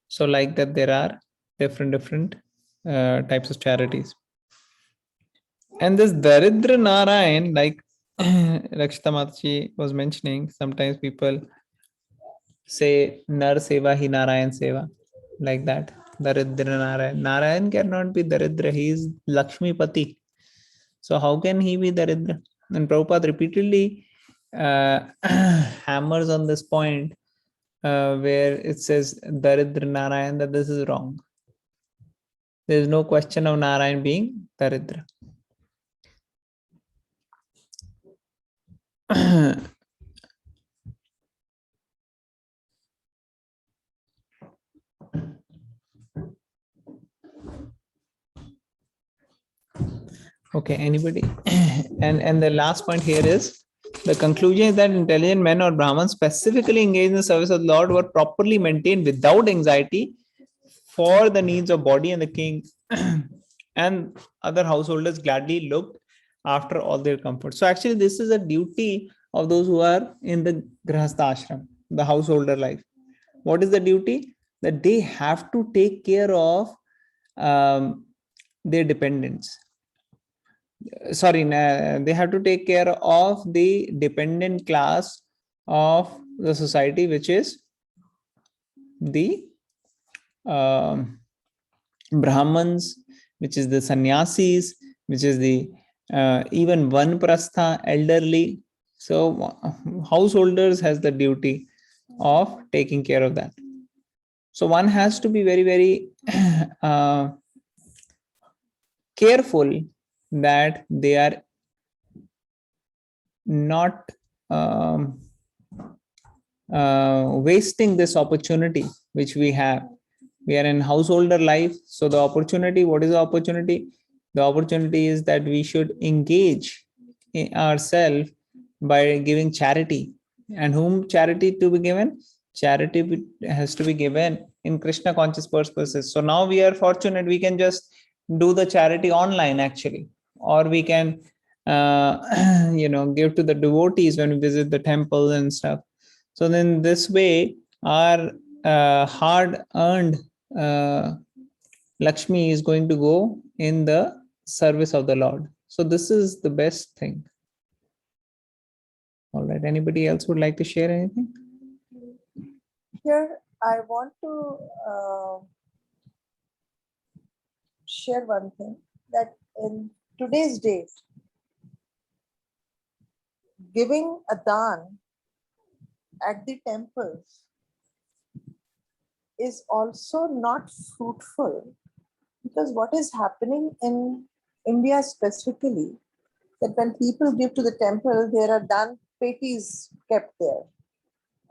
So like that, there are different types of charities. And this Daridra Narayan, like Rakshita Mataji was mentioning, sometimes people say Nar Seva Hi Narayan Seva, like that. Daridra Narayan. Narayan cannot be Daridra, he is Lakshmi Pati. So how can he be Daridra? And Prabhupada repeatedly hammers on this point where it says Daridra Narayan, that this is wrong. There is no question of Narayan being Daridra. Okay, anybody? And the last point here is, the conclusion is that intelligent men or Brahmins specifically engaged in the service of the Lord were properly maintained without anxiety for the needs of body, and the king and other householders gladly looked after all their comfort. So actually this is a duty of those who are in the Grihastha ashram, the householder life. What is the duty? That they have to take care of their dependents. Sorry, they have to take care of the dependent class of the society, which is the Brahmins, which is the sannyasis, which is the even Vanprastha, elderly. So householders has the duty of taking care of that. So one has to be very, very careful that they are not wasting this opportunity which we have. We are in householder life. So the opportunity, what is the opportunity? The opportunity is that we should engage ourselves by giving charity. And whom charity to be given? Charity has to be given in Krishna conscious purposes. So now we are fortunate, we can just do the charity online actually, or we can give to the devotees when we visit the temples and stuff. So then this way our hard earned Lakshmi is going to go in the service of the Lord. So this is the best thing. All right, anybody else would like to share anything? Here, I want to share one thing, that in today's date, giving a dan at the temples is also not fruitful, because what is happening in India specifically, that when people give to the temple, there are dan petis kept there.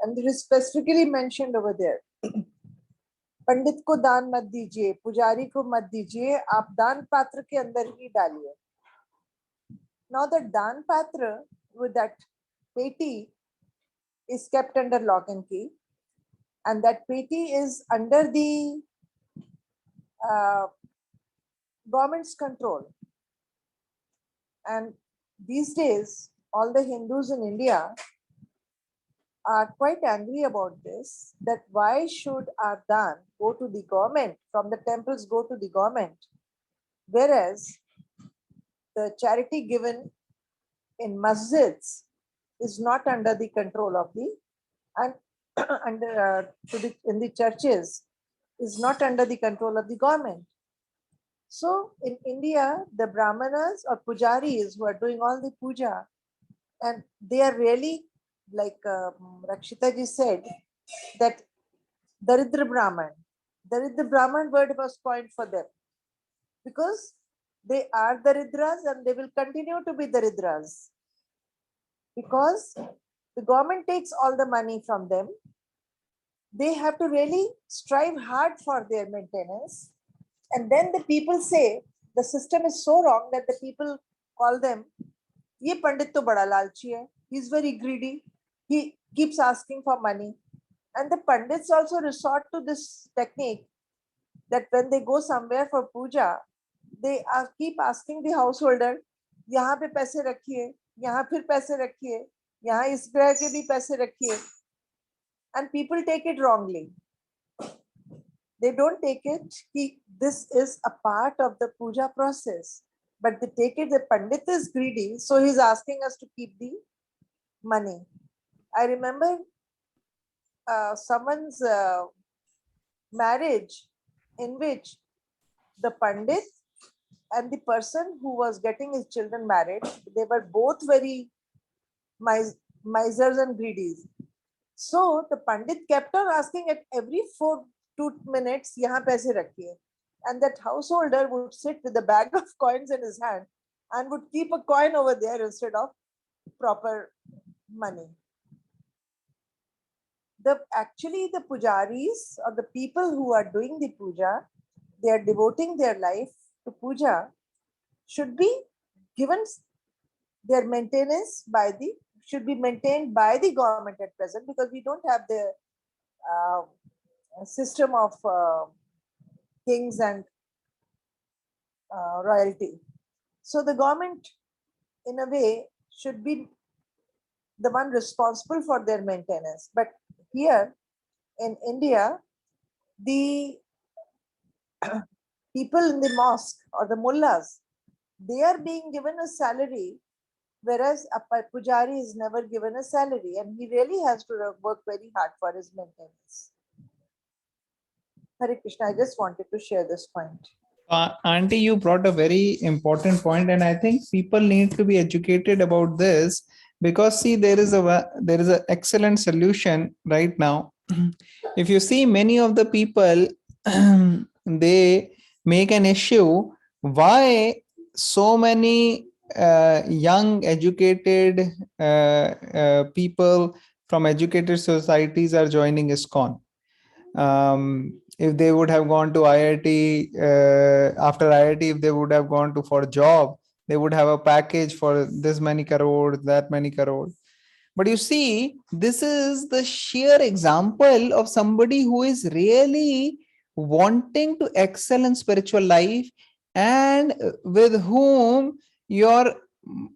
And it is specifically mentioned over there. पंडित को दान मत दीजिए, पुजारी को मत दीजिए, आप दान पात्र के अंदर ही डालिए. Now the dan patra with that peti is kept under lock and key, and that peti is under the government's control. And these days, all the Hindus in India are quite angry about this, that why should our dan go to the government, from the temples go to the government, whereas the charity given in masjids is not under the control of the, and under in the churches is not under the control of the government. So in India, the brahmanas or pujaris who are doing all the puja, and they are really, like Rakshita ji said, that Daridra Brahman word was coined for them, because they are Daridras and they will continue to be Daridras, because the government takes all the money from them. They have to really strive hard for their maintenance. And then the people say the system is so wrong that the people call them, ye pandit to bada lalchi hai, he's very greedy, he keeps asking for money. And the pandits also resort to this technique, that when they go somewhere for puja, they keep asking the householder, yahan pe paise rakhiye, yahan phir paise rakhiye, yahan is grah ke bhi paise rakhiye. And people take it wrongly. They don't take it, this is a part of the puja process, but they take it, the pandit is greedy, so he's asking us to keep the money. I remember someone's marriage in which the pandit and the person who was getting his children married, they were both very misers and greedies. So the pandit kept on asking at every 2 minutes, yahan paise rakhiye. And that householder would sit with a bag of coins in his hand and would keep a coin over there instead of proper money. Actually, the pujaris or the people who are doing the puja, they are devoting their life to puja, should be given their maintenance should be maintained by the government at present, because we don't have the system of kings and royalty. So the government, in a way, should be the one responsible for their maintenance. But here in India, the people in the mosque or the mullahs, they are being given a salary, whereas a pujari is never given a salary, and he really has to work very hard for his maintenance. Hare Krishna, I just wanted to share this point. Auntie, you brought a very important point, and I think people need to be educated about this, because see, there is an excellent solution right now. If you see, many of the people they make an issue why so many young educated people from educated societies are joining ISKCON. If they would have gone to IIT, after IIT, if they would have gone for job, They would have a package for this many crore, that many crore. But you see, this is the sheer example of somebody who is really wanting to excel in spiritual life, and with whom your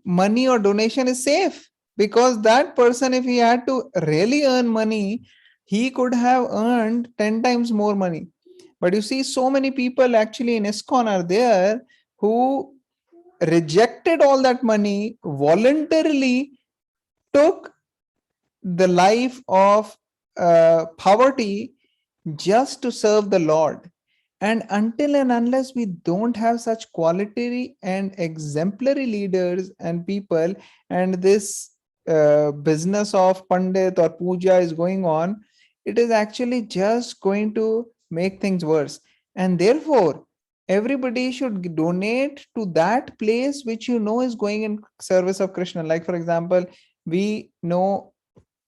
money or donation is safe. Because that person, if he had to really earn money, he could have earned 10 times more money. But you see, so many people actually in ISKCON are there who rejected all that money, voluntarily took the life of poverty just to serve the Lord. And until and unless we don't have such quality and exemplary leaders and people, and this business of Pandit or Puja is going on, it is actually just going to make things worse. And therefore, everybody should donate to that place which you know is going in service of Krishna. Like, for example, we know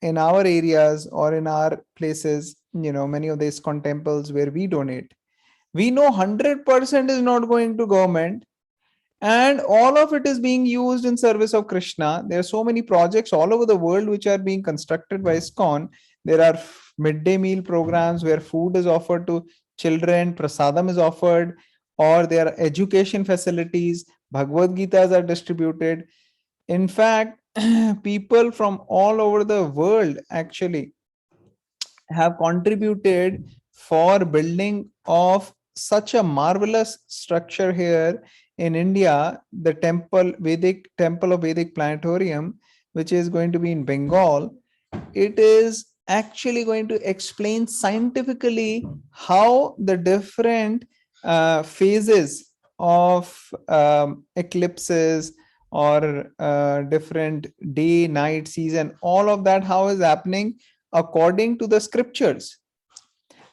in our areas or in our places, many of the ISKCON temples where we donate, we know 100% is not going to government, and all of it is being used in service of Krishna. There are so many projects all over the world which are being constructed by ISKCON. There are midday meal programs where food is offered to children, prasadam is offered, or there are education facilities, Bhagavad Gitas are distributed. In fact, people from all over the world actually have contributed for building of such a marvelous structure here in India, the Vedic Temple of Vedic Planetarium, which is going to be in Bengal. It is actually going to explain scientifically how the different phases of eclipses or different day, night, season, all of that, how is happening according to the scriptures.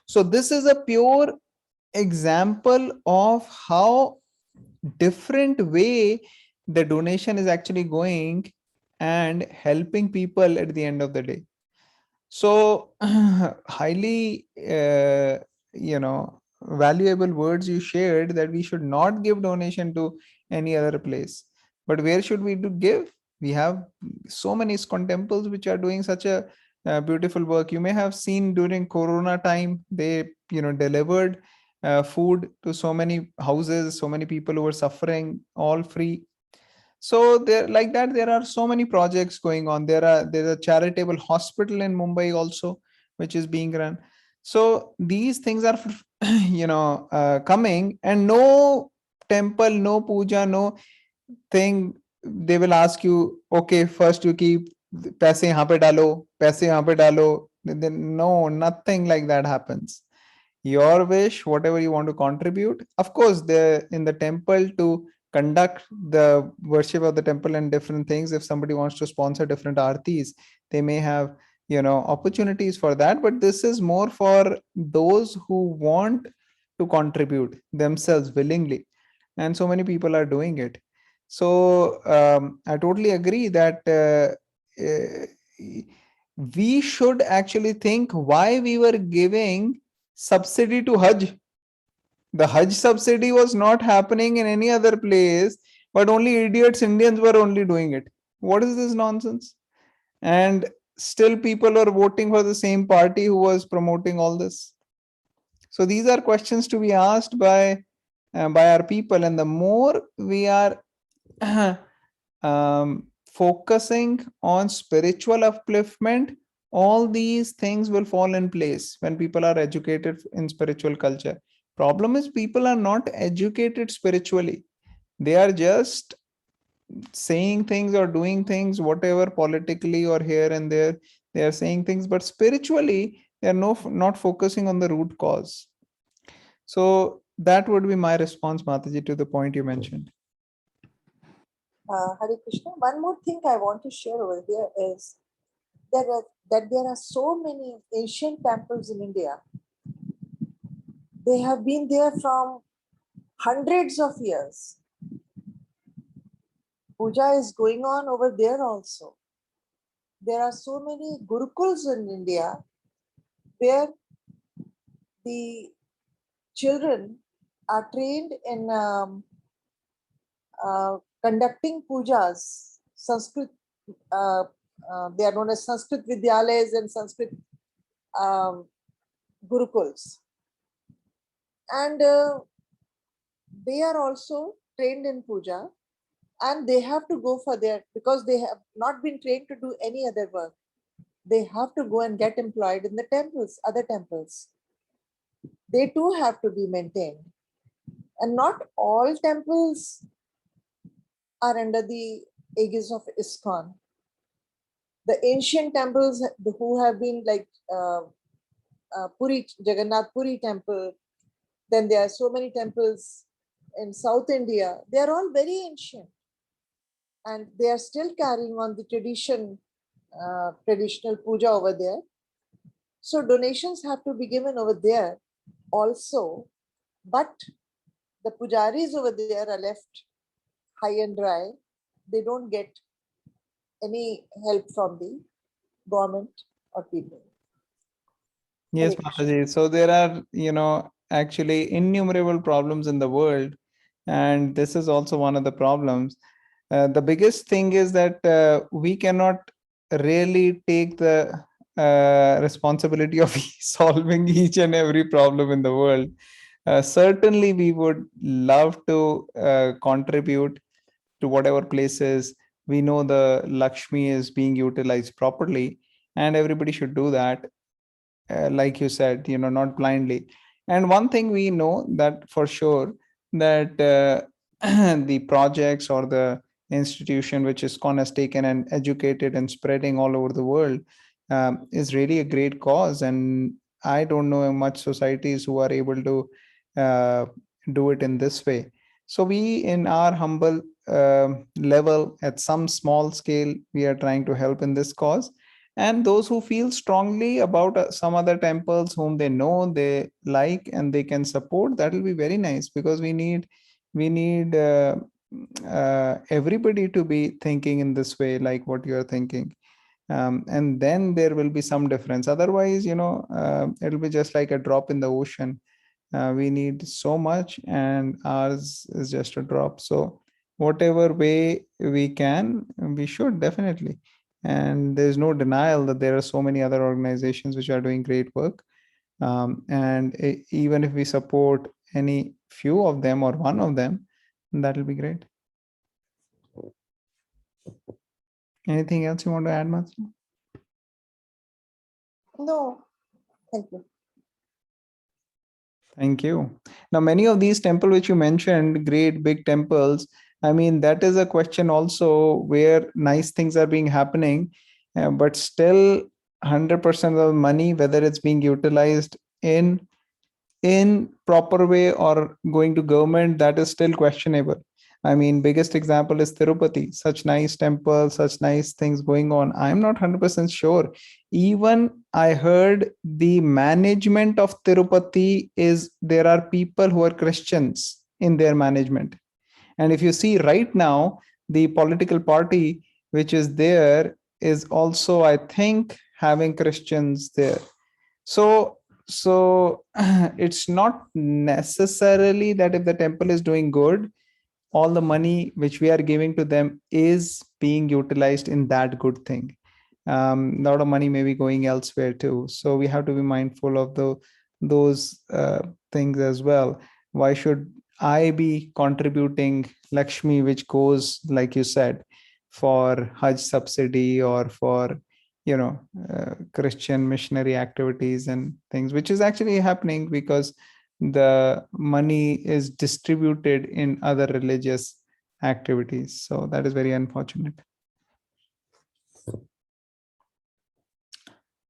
So this is a pure example of how different way the donation is actually going and helping people at the end of the day. So highly valuable words you shared, that we should not give donation to any other place. But where should we give? We have so many ISKCON temples which are doing such a beautiful work. You may have seen during Corona time, they delivered food to so many houses, so many people who were suffering, all free. So there, like that, there are so many projects going on. There's a charitable hospital in Mumbai also, which is being run. So these things are coming, and no temple, no puja, no thing, they will ask you, okay, first you keep paise yahan pe dalo, paise yahan pe dalo. Then no, nothing like that happens. Your wish, whatever you want to contribute. Of course, in the temple, to conduct the worship of the temple and different things, if somebody wants to sponsor different aartis, they may have opportunities for that. But this is more for those who want to contribute themselves willingly, and so many people are doing it. So I totally agree that we should actually think why we were giving subsidy to Hajj. The Hajj subsidy was not happening in any other place, but only idiots Indians were only doing it. What is this nonsense? And still people are voting for the same party who was promoting all this. So these are questions to be asked by our people, and the more we are focusing on spiritual upliftment, all these things will fall in place when people are educated in spiritual culture. Problem is, people are not educated spiritually. They are just saying things or doing things, whatever, politically or here and there. They are saying things, but spiritually, they are not focusing on the root cause. So that would be my response, Mataji, to the point you mentioned. Hare Krishna. One more thing I want to share over here is that there are so many ancient temples in India. They have been there from hundreds of years. Puja is going on over there also. There are so many gurukuls in India where the children are trained in conducting pujas, Sanskrit, they are known as Sanskrit Vidyalayas and Sanskrit Gurukuls. And they are also trained in puja, and they have to go for their, because they have not been trained to do any other work. They have to go and get employed in the temples, other temples. They too have to be maintained. And not all temples are under the aegis of ISKCON. The ancient temples who have been like Puri, Jagannath Puri temple, then there are so many temples in South India. They are all very ancient, and they are still carrying on the traditional puja over there. So donations have to be given over there also, but the pujaris over there are left high and dry. They don't get any help from the government or people. Yes, Hare Krishna. Mataji. So there are, actually innumerable problems in the world, and this is also one of the problems. The biggest thing is that we cannot really take the responsibility of solving each and every problem in the world. Certainly, we would love to contribute to whatever places we know the Lakshmi is being utilized properly, and everybody should do that. Like you said, not blindly. And one thing we know that for sure, that the projects or the institution which ISKCON has taken and educated and spreading all over the world is really a great cause. And I don't know much societies who are able to do it in this way. So we, in our humble level, at some small scale, we are trying to help in this cause. And those who feel strongly about some other temples whom they know, they like, and they can support, that will be very nice, because we need everybody to be thinking in this way, like what you are thinking. And then there will be some difference. Otherwise, it'll be just like a drop in the ocean. We need so much, and ours is just a drop. So whatever way we can, we should definitely. And there's no denial that there are so many other organizations which are doing great work. And even if we support any few of them or one of them, that will be great. Anything else you want to add, Matsu? No, thank you. Thank you. Now, many of these temples which you mentioned, great big temples, I mean, that is a question also where nice things are being happening, but still 100% of money, whether it's being utilized in proper way or going to government, that is still questionable. I mean, biggest example is Tirupati, such nice temples, such nice things going on. I'm not 100% sure. Even I heard the management of Tirupati there are people who are Christians in their management. And if you see right now, the political party which is there is also, I think, having Christians there. So it's not necessarily that if the temple is doing good, all the money which we are giving to them is being utilized in that good thing. A lot of money may be going elsewhere too. So we have to be mindful of those things as well. Why should I be contributing Lakshmi, which goes, like you said, for Hajj subsidy or for Christian missionary activities and things, which is actually happening because the money is distributed in other religious activities. So that is very unfortunate.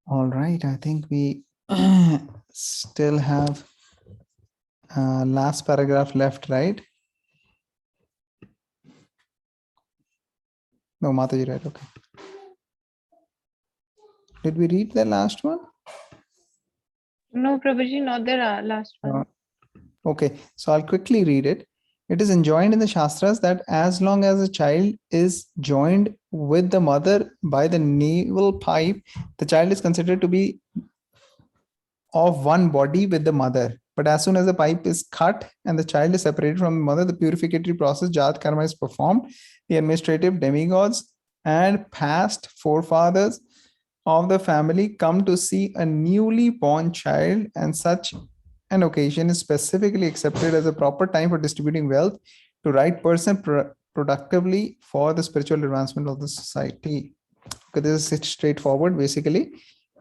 All right, I think we still have last paragraph left, right? No, Mataji, right? Okay. Did we read the last one? No, Prabhuji, not the last one. Okay, so I'll quickly read it. It is enjoined in the Shastras that as long as a child is joined with the mother by the navel pipe, the child is considered to be of one body with the mother. But as soon as the pipe is cut and the child is separated from the mother, the purificatory process, Jat Karma, is performed. The administrative demigods and past forefathers of the family come to see a newly born child, and such an occasion is specifically accepted as a proper time for distributing wealth to right person productively for the spiritual advancement of the society. Okay, this is straightforward. Basically,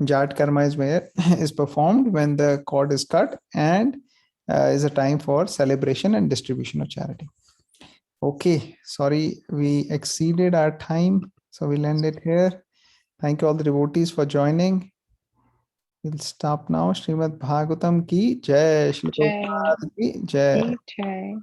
Jat Karma is performed when the cord is cut and is a time for celebration and distribution of charity. Okay, sorry, we exceeded our time, so we'll end it here. Thank you all the devotees for joining. We'll stop now. Srimad Bhagavatam ki jai. Shri Jai. Prabhupada ki jai. Jai.